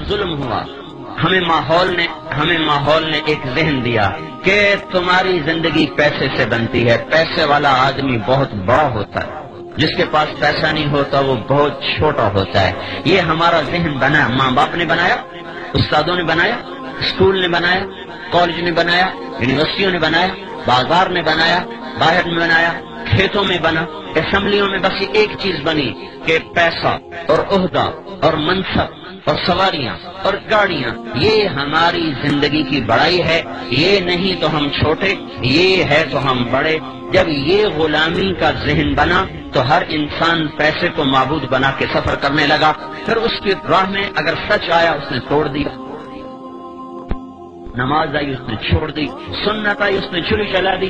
ظلم ہوا، ہمیں ماحول نے ایک ذہن دیا کہ تمہاری زندگی پیسے سے بنتی ہے، پیسے والا آدمی بہت بڑا ہوتا ہے، جس کے پاس پیسہ نہیں ہوتا وہ بہت چھوٹا ہوتا ہے۔ یہ ہمارا ذہن بنا، ماں باپ نے بنایا، استادوں نے بنایا، اسکول نے بنایا، کالج نے بنایا، یونیورسٹیوں نے بنایا، بازار نے بنایا، باہر میں بنایا، کھیتوں میں بنا، اسمبلیوں میں بس ایک چیز بنی کہ پیسہ اور عہدہ اور منصب اور سواریاں اور گاڑیاں، یہ ہماری زندگی کی بڑائی ہے، یہ نہیں تو ہم چھوٹے، یہ ہے تو ہم بڑے۔ جب یہ غلامی کا ذہن بنا تو ہر انسان پیسے کو معبود بنا کے سفر کرنے لگا، پھر اس کی راہ میں اگر سچ آیا اس نے توڑ دیا، نماز آئی اس نے چھوڑ دی، سنت آئی اس نے چھری چلا دی،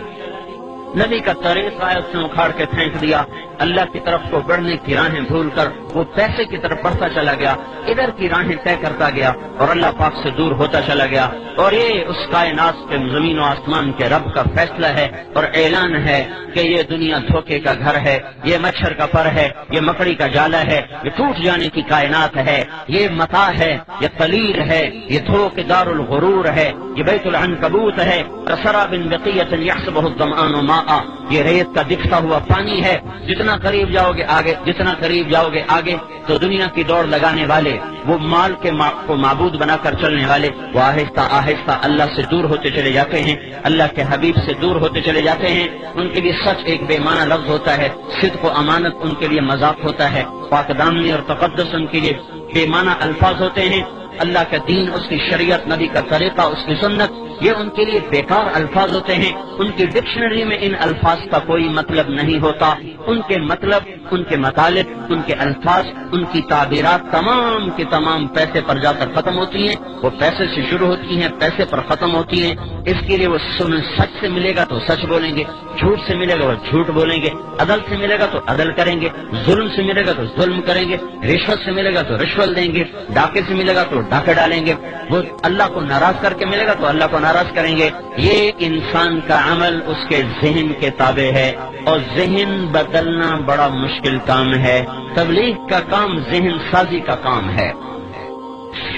نبی کا طریق آیا اس نے اکھاڑ کے پھینک دیا، اللہ کی طرف کو بڑھنے کی راہیں بھول کر وہ پیسے کی طرف بڑھتا چلا گیا، ادھر کی راہیں طے کرتا گیا اور اللہ پاک سے دور ہوتا چلا گیا۔ اور یہ اس کائنات کے زمین و آسمان کے رب کا فیصلہ ہے اور اعلان ہے کہ یہ دنیا دھوکے کا گھر ہے، یہ مچھر کا پر ہے، یہ مکڑی کا جالا ہے، یہ ٹوٹ جانے کی کائنات ہے، یہ متاع ہے، یہ قلیل ہے، یہ دھوکے دار الغرور ہے، یہ بیت العنکبوت ہے، سراب بقیۃ یحسبہ الظمآن ماء، یہ ریت کا دکھتا ہوا پانی ہے۔ جتنا قریب جاؤ گے آگے تو دنیا کی دوڑ لگانے والے، وہ مال کو معبود بنا کر چلنے والے، وہ آہستہ آہستہ اللہ سے دور ہوتے چلے جاتے ہیں، اللہ کے حبیب سے دور ہوتے چلے جاتے ہیں۔ ان کے لیے سچ ایک بے معنی لفظ ہوتا ہے، صدق و امانت ان کے لیے مذاق ہوتا ہے، پاک دامنی اور تقدس ان کے لیے بے معنی الفاظ ہوتے ہیں، اللہ کا دین، اس کی شریعت، نبی کا طریقہ، اس کی سنت، یہ ان کے لیے بیکار الفاظ ہوتے ہیں۔ ان کی ڈکشنری میں ان الفاظ کا کوئی مطلب نہیں ہوتا، ان کے مطلب، ان کے مطالب، ان کے الفاظ، ان کی تعبیرات تمام کی تمام پیسے پر جا کر ختم ہوتی ہیں، وہ پیسے سے شروع ہوتی ہیں، پیسے پر ختم ہوتی ہیں۔ اس کے لیے وہ سچ سے ملے گا تو سچ بولیں گے، جھوٹ سے ملے گا وہ جھوٹ بولیں گے، عدل سے ملے گا تو عدل کریں گے، ظلم سے ملے گا تو ظلم کریں گے، رشوت سے ملے گا تو رشوت دیں گے، ڈاکے سے ملے گا تو ڈاکے ڈالیں گے، وہ اللہ کو ناراض کر کے ملے گا تو اللہ کو ناراض کریں گے۔ یہ انسان کا عمل اس کے ذہن کے تابع ہے، اور ذہن بدلنا بڑا مشکل کام ہے۔ تبلیغ کا کام ذہن سازی کا کام ہے،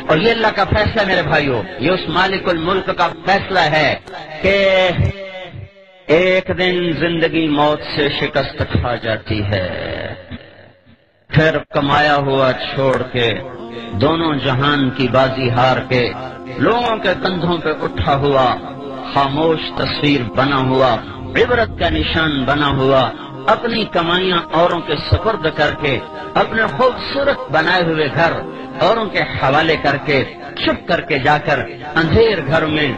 اور یہ اللہ کا فیصلہ میرے بھائیو، یہ اس مالک الملک کا فیصلہ ہے کہ ایک دن زندگی موت سے شکست کھا جاتی ہے، پھر کمایا ہوا چھوڑ کے، دونوں جہان کی بازی ہار کے، لوگوں کے کندھوں پہ اٹھا ہوا خاموش تصویر بنا ہوا، عبرت کا نشان بنا ہوا، اپنی کمائیاں اوروں کے سپرد کر کے، اپنے خوبصورت بنائے ہوئے گھر اوروں کے حوالے کر کے، چھپ کر کے جا کر اندھیر گھر میں،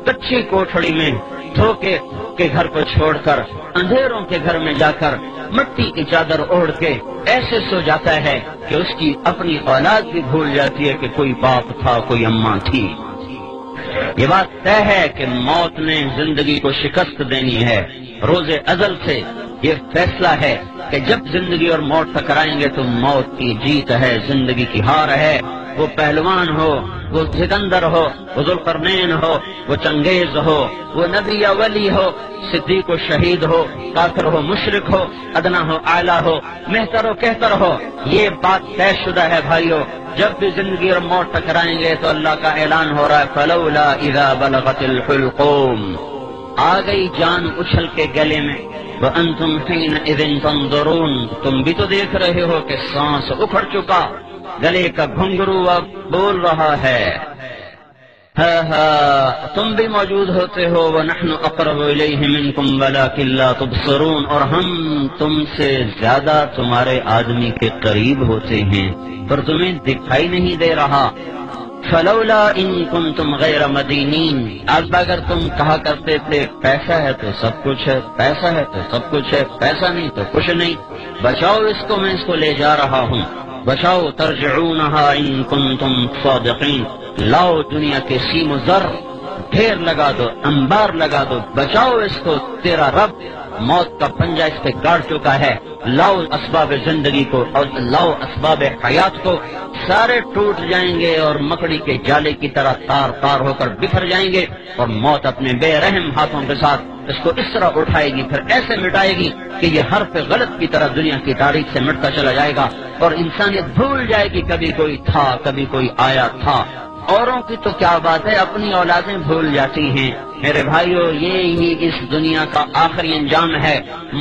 کچی کوٹھڑی میں، دھوکے کے گھر کو چھوڑ کر اندھیروں کے گھر میں جا کر مٹی کی چادر اوڑھ کے ایسے سو جاتا ہے کہ اس کی اپنی اولاد بھی بھول جاتی ہے کہ کوئی باپ تھا، کوئی اماں تھی۔ یہ بات طے ہے کہ موت نے زندگی کو شکست دینی ہے، روز ازل سے یہ فیصلہ ہے کہ جب زندگی اور موت ٹکرائیں گے تو موت کی جیت ہے، زندگی کی ہار ہے۔ وہ پہلوان ہو، وہ سکندر ہو، وہ ذوالقرنین ہو، وہ چنگیز ہو، وہ نبی یا ولی ہو، صدیق و شہید ہو، کافر ہو مشرک ہو، ادنا ہو اعلیٰ ہو، مہتر ہو کہتر ہو، یہ بات طے شدہ ہے بھائیو۔ جب بھی زندگی اور موت ٹکرائیں گے تو اللہ کا اعلان ہو رہا ہے فلولا اذا بلغت الحلقوم، آ گئی جان اچھل کے گلے میں، وانتم حینئذ تنظرون، تم بھی تو دیکھ رہے ہو کہ سانس اکھڑ چکا، گلے کا گھنگرو اب بول رہا ہے، تم بھی موجود ہوتے ہو، وَنَحْنُ أَقْرَبُ إِلَيْهِ مِنْكُمْ وَلَكِنْ لَا تُبْصِرُونَ، اور ہم تم سے زیادہ تمہارے آدمی کے قریب ہوتے ہیں پر تمہیں دکھائی نہیں دے رہا۔ فَلَوْلَا إِن كُنْتُمْ غَيْرَ مَدِينِينَ، آج اگر تم کہا کرتے تھے پیسہ ہے تو سب کچھ ہے، پیسہ ہے تو سب کچھ ہے، پیسہ نہیں تو کچھ نہیں، بچاؤ اس کو، میں اس کو لے جا رہا ہوں، بچاؤ، ترجعونها ان کنتم صادقین، لاؤ دنیا کے سیم و زر ڈھیر لگا دو، انبار لگا دو، بچاؤ اس کو، تیرا رب موت کا پنجہ اس پہ گاڑ چکا ہے، لاؤ اسباب زندگی کو اور لاؤ اسباب حیات کو، سارے ٹوٹ جائیں گے اور مکڑی کے جالے کی طرح تار تار ہو کر بکھر جائیں گے، اور موت اپنے بے رحم ہاتھوں کے ساتھ اس کو اس طرح اٹھائے گی، پھر ایسے مٹائے گی کہ یہ حرف غلط کی طرح دنیا کی تاریخ سے مٹتا چلا جائے گا۔ اور انسانیت بھول جائے گی کبھی کوئی تھا کبھی کوئی آیا تھا۔ اوروں کی تو کیا بات ہے، اپنی اولادیں بھول جاتی ہیں۔ میرے بھائیو، یہ ہی اس دنیا کا آخری انجام ہے۔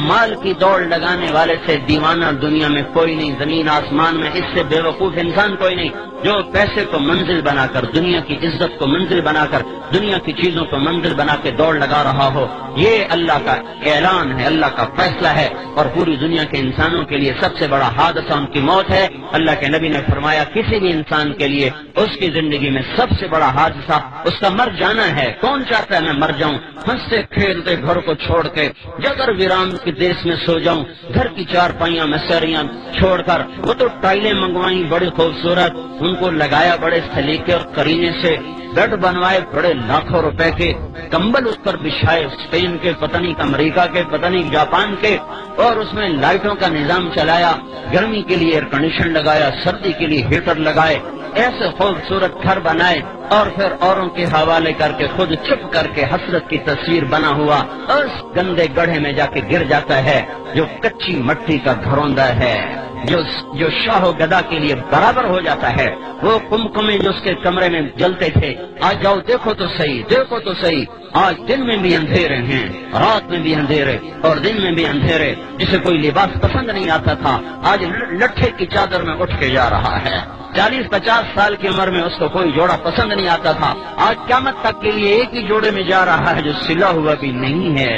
مال کی دوڑ لگانے والے سے دیوانہ دنیا میں کوئی نہیں، زمین آسمان میں اس سے بے وقوف انسان کوئی نہیں، جو پیسے کو منزل بنا کر، دنیا کی عزت کو منزل بنا کر، دنیا کی چیزوں کو منزل بنا کے دوڑ لگا رہا ہو۔ یہ اللہ کا اعلان ہے، اللہ کا فیصلہ ہے، اور پوری دنیا کے انسانوں کے لیے سب سے بڑا حادثہ ان کی موت ہے۔ اللہ کے نبی نے فرمایا کسی بھی انسان کے لیے اس کی زندگی میں سب سے بڑا حادثہ اس کا مر جانا ہے۔ کون چاہتا ہے میں مر جاؤں؟ ہنستے کھیلتے گھر کو چھوڑ کے جگر ویران کے دیش میں سو جاؤں، گھر کی چار پائیاں میں سریاں چھوڑ کر۔ وہ تو ٹائلیں منگوائیں بڑی خوبصورت، ان کو لگایا بڑے سلیقے اور قرینے سے، بیڈ بنوائے بڑے لاکھوں روپے کے، کمبل اس پر بچھائے اسپین کے، پتہ نہیں امریکہ کے، پتہ نہیں جاپان کے، اور اس میں لائٹوں کا نظام چلایا، گرمی کے لیے ایئر کنڈیشن لگایا، سردی کے لیے ہیٹر لگائے، ایسے خوبصورت گھر بنائے، اور پھر اوروں کے حوالے کر کے خود چپ کر کے حسرت کی تصویر بنا ہوا اس گندے گڑھے میں جا کے گر جاتا ہے جو کچی مٹی کا گھروندا ہے، جو شاہ و گدا کے لیے برابر ہو جاتا ہے۔ وہ کمکمے جو اس کے کمرے میں جلتے تھے، آج جاؤ دیکھو تو صحیح، دیکھو تو صحیح، آج دن میں بھی اندھیرے ہیں، رات میں بھی اندھیرے اور دن میں بھی اندھیرے۔ جسے کوئی لباس پسند نہیں آتا تھا، آج لٹھے کی چادر میں اٹھ کے جا رہا ہے۔ 40-50 سال کی عمر میں اس کو کوئی جوڑا پسند نہیں آتا تھا، آج قیامت تک کے لیے ایک ہی جوڑے میں جا رہا ہے جو سلا ہوا بھی نہیں ہے،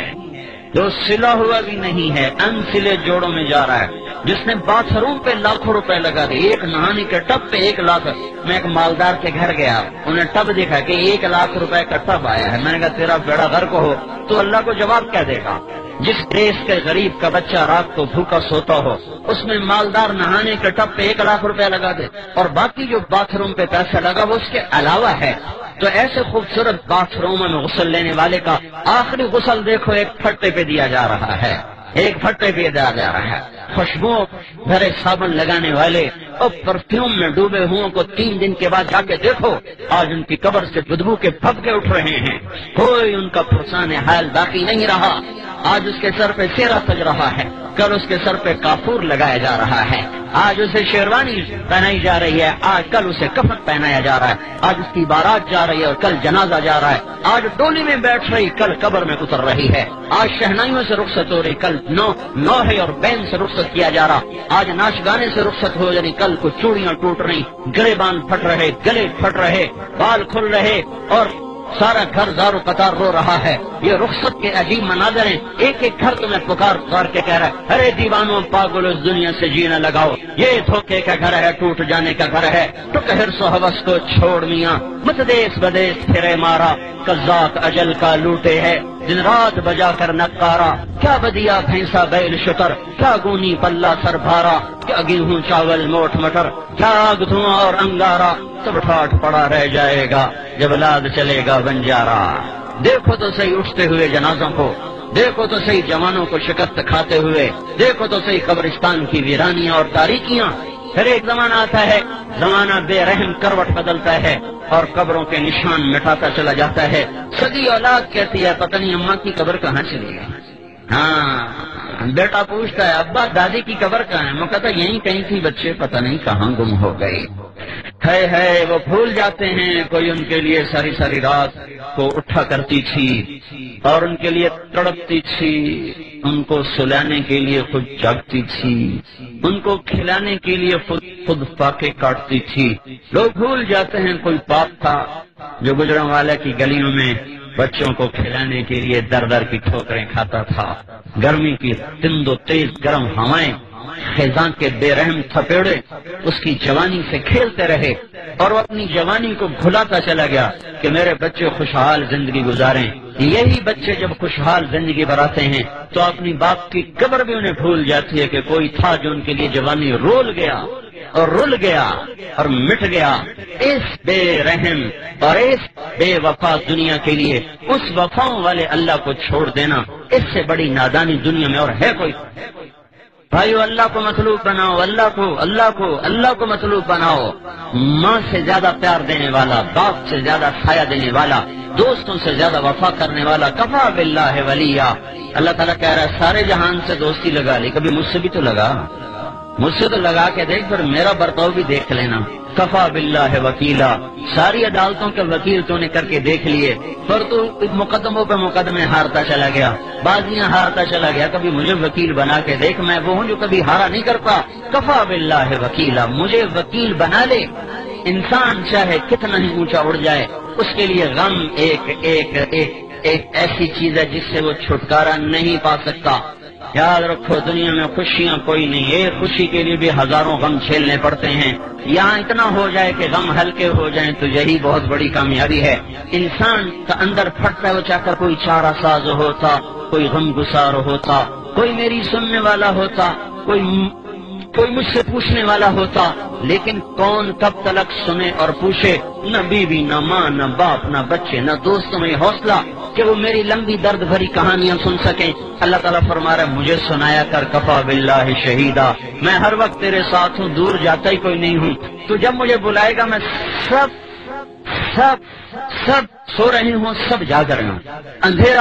جو سلا ہوا بھی نہیں ہے، انسلے جوڑوں میں جا رہا ہے۔ جس نے باتھ روم پہ لاکھوں روپے لگا دیے، ایک نہانے کے ٹب پہ 1 لاکھ۔ میں ایک مالدار کے گھر گیا، انہیں ٹب دیکھا کہ 1 لاکھ روپے کا ٹب آیا ہے۔ میں نے کہا تیرا بیڑا غرق ہو تو اللہ کو جواب کیا دے گا؟ جس دیش کے غریب کا بچہ رات کو بھوکا سوتا ہو، اس میں مالدار نہانے کے ٹب پہ 1 لاکھ روپے لگا دے، اور باقی جو باتھ روم پہ پیسہ لگا وہ اس کے علاوہ ہے۔ تو ایسے خوبصورت باتھ روم میں غسل لینے والے کا آخری غسل دیکھو ایک پھٹے پہ دیا جا رہا ہے، ایک پھٹے پہ دیا جا رہا ہے۔ خوشبو بھرے صابن لگانے والے اور پرفیوم میں ڈوبے ہوں کو 3 دن کے بعد جا کے دیکھو، آج ان کی قبر سے بدبو کے پھبکے اٹھ رہے ہیں، کوئی ان کا پرسان حال باقی نہیں رہا۔ آج اس کے سر پہ سیرا سج رہا ہے، کل اس کے سر پہ کافور لگایا جا رہا ہے، آج اسے شیروانی پہنائی جا رہی ہے، آج کل اسے کفن پہنایا جا رہا ہے، آج اس کی بارات جا رہی ہے اور کل جنازہ جا رہا ہے، آج ڈولی میں بیٹھ رہی کل قبر میں اتر رہی ہے، آج شہنائیوں سے رخصت ہو رہی کل نوحے اور بین سے رخصت کیا جا رہا، آج ناچ گانے سے رخصت ہو جانی کل کو چوڑیاں ٹوٹ رہی، گلے باندھ پھٹ رہے، گلے پھٹ رہے، بال کھل رہے، اور سارا گھر زار و قطار رو رہا ہے۔ یہ رخصت کے عجیب مناظر ہیں، ایک ایک گھر تمہیں پکار کے کہہ رہا ہے، ارے دیوانوں پاگل اس دنیا سے جینا لگاؤ، یہ دھوکے کا گھر ہے، ٹوٹ جانے کا گھر ہے، ٹک حرص و حوث کو چھوڑ میاں، مت دیس بدیس پھرے مارا، قذاق اجل کا لوٹے ہے، دن رات بجا کر نقارا، کیا بدیا بھینسا بیل شتر، کیا گونی پلہ سر بھارا، کیا گیہوں چاول موٹ مٹر، کیا آگ دھواں اور انگارا، سب ٹھاٹ پڑا رہ جائے گا جب لاد چلے گا بنجارا۔ دیکھو تو صحیح اٹھتے ہوئے جنازوں کو، دیکھو تو صحیح جوانوں کو شکست کھاتے ہوئے، دیکھو تو صحیح قبرستان کی ویرانیاں اور تاریکیاں۔ پھر ایک زمانہ آتا ہے، زمانہ بے رحم کروٹ بدلتا ہے اور قبروں کے نشان مٹاتا چلا جاتا ہے۔ سگی اولاد کہتی ہے پتہ نہیں اماں کی قبر کہاں چلی گئی۔ ہاں، بیٹا پوچھتا ہے ابا دادی کی قبر کہاں ہے؟ وہ کہتا ہے یہیں کہیں تھی بچے، پتہ نہیں کہاں گم ہو گئی۔ ہے وہ بھول جاتے ہیں، کوئی ان کے لیے ساری ساری رات کو اٹھا کرتی تھی اور ان کے لیے تڑپتی تھی، ان کو سلانے کے لیے خود جاگتی تھی، ان کو کھلانے کے لیے خود فاقے کاٹتی تھی۔ لوگ بھول جاتے ہیں کوئی باپ تھا جو گجران والے کی گلیوں میں بچوں کو کھلانے کے لیے در در کی ٹھوکریں کھاتا تھا، گرمی کی تند و تیز گرم ہوائیں، خزاں کے بے رحم تھپیڑے اس کی جوانی سے کھیلتے رہے، اور وہ اپنی جوانی کو بھلاتا چلا گیا کہ میرے بچے خوشحال زندگی گزاریں۔ یہی بچے جب خوشحال زندگی بناتے ہیں تو اپنی باپ کی قبر بھی انہیں بھول جاتی ہے کہ کوئی تھا جو ان کے لیے جوانی رول گیا اور رل گیا اور مٹ گیا۔ اس بے رحم اور اس بے وفا دنیا کے لیے اس وفاؤں والے اللہ کو چھوڑ دینا، اس سے بڑی نادانی دنیا میں اور ہے کوئی؟ بھائیو اللہ کو مطلوب بناؤ، اللہ کو مطلوب بناؤ۔ ماں سے زیادہ پیار دینے والا، باپ سے زیادہ سایہ دینے والا، دوستوں سے زیادہ وفا کرنے والا، کفا باللہ ولیہ۔ اللہ تعالیٰ کہہ رہا ہے سارے جہان سے دوستی لگا لی، کبھی مجھ سے بھی تو لگا۔ مجھ سے تو لگا کے دیکھ، پھر میرا برتاؤ بھی دیکھ لینا۔ کفا باللہ وکیلا، ساری عدالتوں کے وکیل تو نے کر کے دیکھ لیے، پر تو مقدموں پہ مقدمے ہارتا چلا گیا، بازیاں ہارتا چلا گیا۔ کبھی مجھے وکیل بنا کے دیکھ، میں وہ ہوں جو کبھی ہارا نہیں کرتا۔ کفا باللہ وکیلا، مجھے وکیل بنا لے۔ انسان چاہے کتنا ہی اونچا اڑ جائے، اس کے لیے غم ایک ایسی چیز ہے جس سے وہ چھٹکارا نہیں پا سکتا۔ یاد رکھو، دنیا میں خوشیاں کوئی نہیں، ایک خوشی کے لیے بھی ہزاروں غم جھیلنے پڑتے ہیں۔ یہاں اتنا ہو جائے کہ غم ہلکے ہو جائیں تو یہی بہت بڑی کامیابی ہے۔ انسان کا اندر پھٹتا ہے، وہ چاہ کر کوئی چارہ ساز ہوتا، کوئی غم گسار ہوتا، کوئی میری سننے والا ہوتا، کوئی مجھ سے پوچھنے والا ہوتا، لیکن کون کب تلک سنے اور پوچھے؟ نہ بیوی، نہ ماں، نہ باپ، نہ بچے، نہ دوستوں میں حوصلہ کہ وہ میری لمبی درد بھری کہانیاں سن سکیں۔ اللہ تعالیٰ فرما رہا ہے مجھے سنایا کر، کفا باللہ شہیدا، میں ہر وقت تیرے ساتھ ہوں، دور جاتا ہی کوئی نہیں ہوں۔ تو جب مجھے بلائے گا، میں سب سو رہے ہوں، سب جاگ رہے ہوں، اندھیرا